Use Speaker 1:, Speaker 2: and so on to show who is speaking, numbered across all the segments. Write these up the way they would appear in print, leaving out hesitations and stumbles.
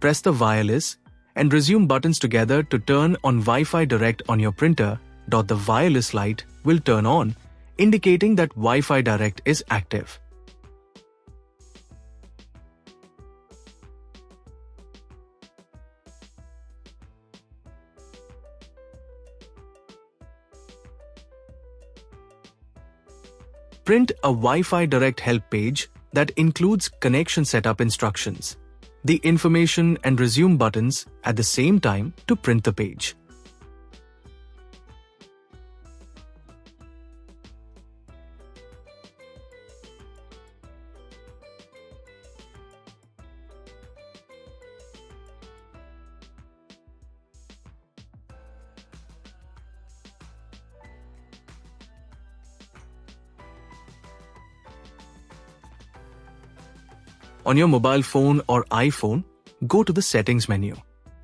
Speaker 1: Press the wireless and resume buttons together to turn on Wi-Fi Direct on your printer. The wireless light will turn on, indicating that Wi-Fi Direct is active. Print a Wi-Fi Direct help page that includes connection setup instructions, the information and resume buttons at the same time to print the page. On your mobile phone or iPhone, go to the Settings menu.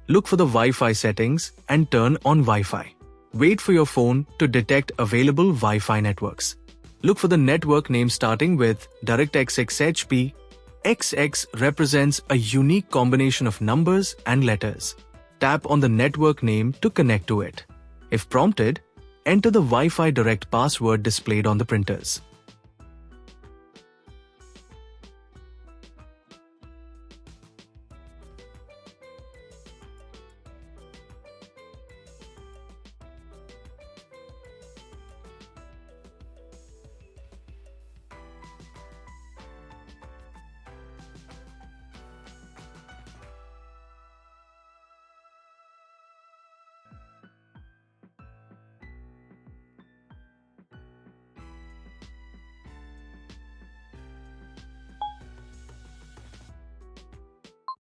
Speaker 1: Look for the Wi-Fi settings and turn on Wi-Fi. Wait for your phone to detect available Wi-Fi networks. Look for the network name starting with DirectX HP. XX represents a unique combination of numbers and letters. Tap on the network name to connect to it. If prompted, enter the Wi-Fi Direct password displayed on the printers.